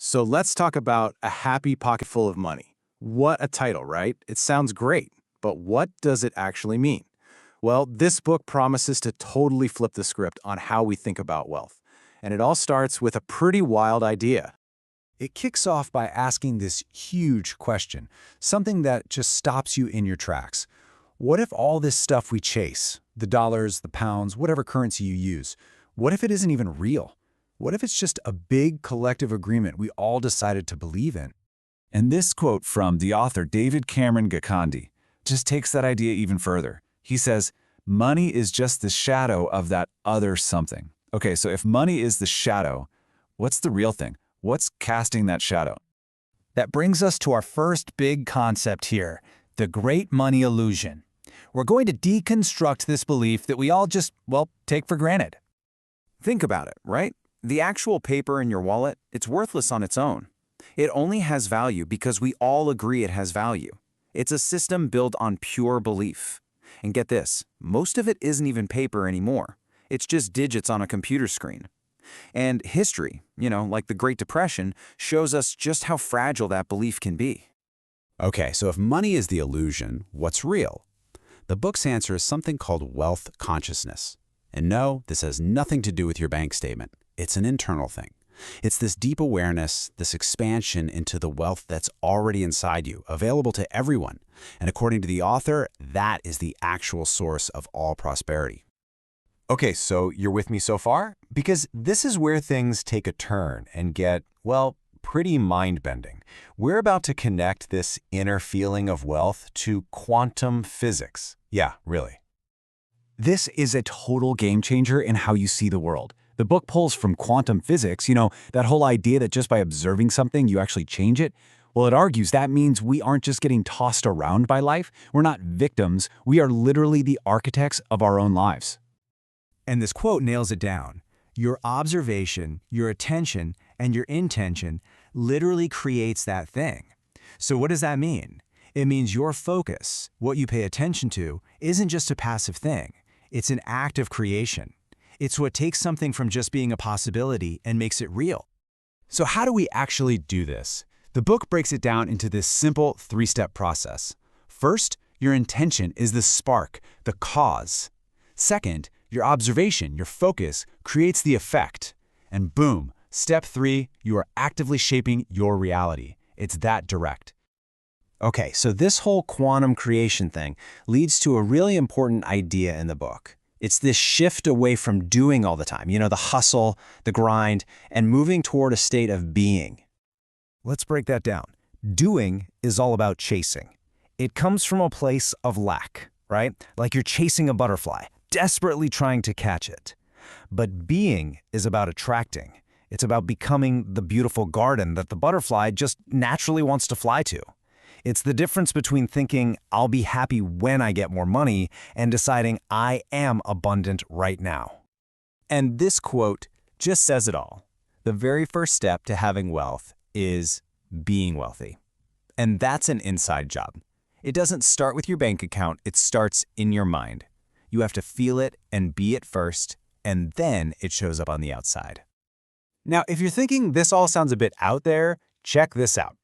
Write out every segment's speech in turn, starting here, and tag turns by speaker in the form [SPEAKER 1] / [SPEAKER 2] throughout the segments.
[SPEAKER 1] So let's talk about a happy pocket full of money. What a title, right? It sounds great, but what does it actually mean? Well, this book promises to totally flip the script on how we think about wealth. And it all starts with a pretty wild idea.
[SPEAKER 2] It kicks off by asking this huge question, something that just stops you in your tracks. What if all this stuff we chase, the dollars, the pounds, whatever currency you use, what if it isn't even real? What if it's just a big collective agreement we all decided to believe in? And this quote from the author David Cameron Gikandi just takes that idea even further. He says, money is just the shadow of that other something. Okay, so if money is the shadow, what's the real thing? What's casting that shadow?
[SPEAKER 3] That brings us to our first big concept here, the great money illusion. We're going to deconstruct this belief that we all just, take for granted.
[SPEAKER 4] Think about it, right? The actual paper in your wallet, it's worthless on its own. It only has value because we all agree it has value. It's a system built on pure belief. And get this, most of it isn't even paper anymore. It's just digits on a computer screen. And history, like the Great Depression, shows us just how fragile that belief can be.
[SPEAKER 2] Okay, so if money is the illusion, what's real? The book's answer is something called wealth consciousness. And no, this has nothing to do with your bank statement. It's an internal thing. It's this deep awareness, this expansion into the wealth that's already inside you, available to everyone. And according to the author, that is the actual source of all prosperity.
[SPEAKER 5] Okay, so you're with me so far? Because this is where things take a turn and get, pretty mind-bending. We're about to connect this inner feeling of wealth to quantum physics. Yeah, really.
[SPEAKER 6] This is a total game changer in how you see the world. The book pulls from quantum physics, that whole idea that just by observing something, you actually change it. Well, it argues that means we aren't just getting tossed around by life. We're not victims. We are literally the architects of our own lives.
[SPEAKER 3] And this quote nails it down. Your observation, your attention, and your intention literally creates that thing. So what does that mean? It means your focus, what you pay attention to, isn't just a passive thing. It's an act of creation. It's what takes something from just being a possibility and makes it real.
[SPEAKER 2] So how do we actually do this? The book breaks it down into this simple three-step process. First, your intention is the spark, the cause. Second, your observation, your focus, creates the effect. And boom, step 3, you are actively shaping your reality. It's that direct.
[SPEAKER 7] Okay, so this whole quantum creation thing leads to a really important idea in the book. It's this shift away from doing all the time, the hustle, the grind, and moving toward a state of being.
[SPEAKER 3] Let's break that down. Doing is all about chasing. It comes from a place of lack, right? Like you're chasing a butterfly, desperately trying to catch it. But being is about attracting. It's about becoming the beautiful garden that the butterfly just naturally wants to fly to. It's the difference between thinking, I'll be happy when I get more money, and deciding I am abundant right now.
[SPEAKER 7] And this quote just says it all. The very first step to having wealth is being wealthy. And that's an inside job. It doesn't start with your bank account, it starts in your mind. You have to feel it and be it first, and then it shows up on the outside.
[SPEAKER 6] Now, if you're thinking this all sounds a bit out there, check this out.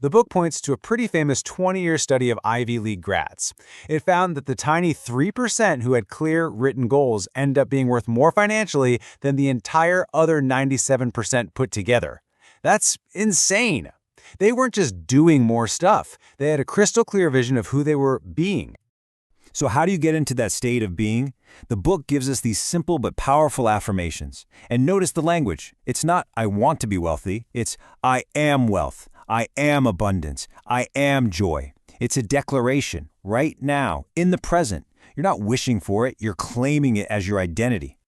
[SPEAKER 6] The book points to a pretty famous 20-year study of Ivy League grads. It found that the tiny 3% who had clear, written goals end up being worth more financially than the entire other 97% put together. That's insane. They weren't just doing more stuff. They had a crystal clear vision of who they were being.
[SPEAKER 3] So how do you get into that state of being? The book gives us these simple but powerful affirmations. And notice the language. It's not, I want to be wealthy. It's, I am wealth. I am abundance. I am joy. It's a declaration right now, in the present. You're not wishing for it. You're claiming it as your identity.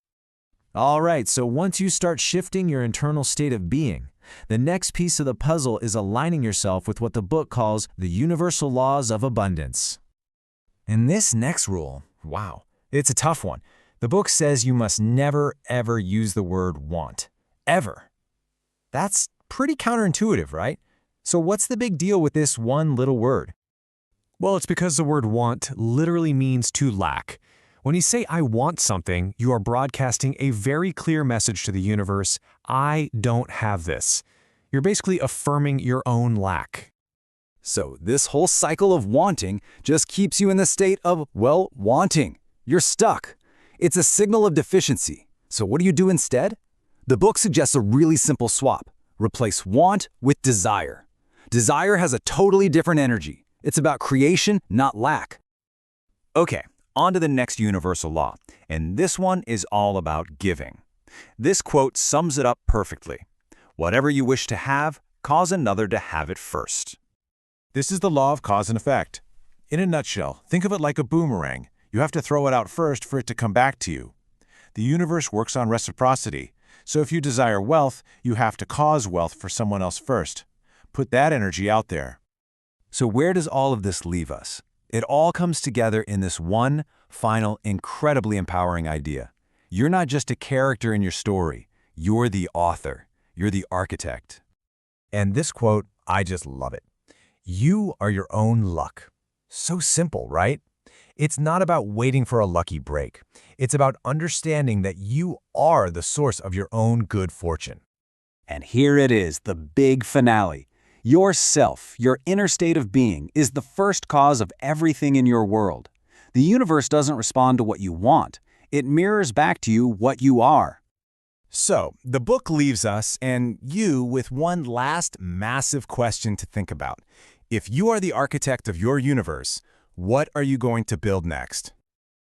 [SPEAKER 3] All right, so once you start shifting your internal state of being, the next piece of the puzzle is aligning yourself with what the book calls the universal laws of abundance. And this next rule, wow, it's a tough one. The book says you must never, ever use the word want. Ever. That's pretty counterintuitive, right? So what's the big deal with this one little word?
[SPEAKER 8] Well, it's because the word want literally means to lack. When you say I want something, you are broadcasting a very clear message to the universe, I don't have this. You're basically affirming your own lack.
[SPEAKER 7] So this whole cycle of wanting just keeps you in the state of, well, wanting. You're stuck. It's a signal of deficiency. So what do you do instead? The book suggests a really simple swap. Replace want with desire. Desire has a totally different energy. It's about creation, not lack.
[SPEAKER 3] Okay, on to the next universal law, and this one is all about giving. This quote sums it up perfectly. Whatever you wish to have, cause another to have it first.
[SPEAKER 1] This is the law of cause and effect. In a nutshell, think of it like a boomerang. You have to throw it out first for it to come back to you. The universe works on reciprocity. So if you desire wealth, you have to cause wealth for someone else first. Put that energy out there.
[SPEAKER 7] So where does all of this leave us? It all comes together in this one final, incredibly empowering idea. You're not just a character in your story. You're the author. You're the architect.
[SPEAKER 2] And this quote, I just love it. You are your own luck. So simple, right? It's not about waiting for a lucky break. It's about understanding that you are the source of your own good fortune.
[SPEAKER 7] And here it is, the big finale. Yourself, your inner state of being, is the first cause of everything in your world. The universe doesn't respond to what you want. It mirrors back to you what you are.
[SPEAKER 6] So, the book leaves us and you with one last massive question to think about. If you are the architect of your universe, what are you going to build next?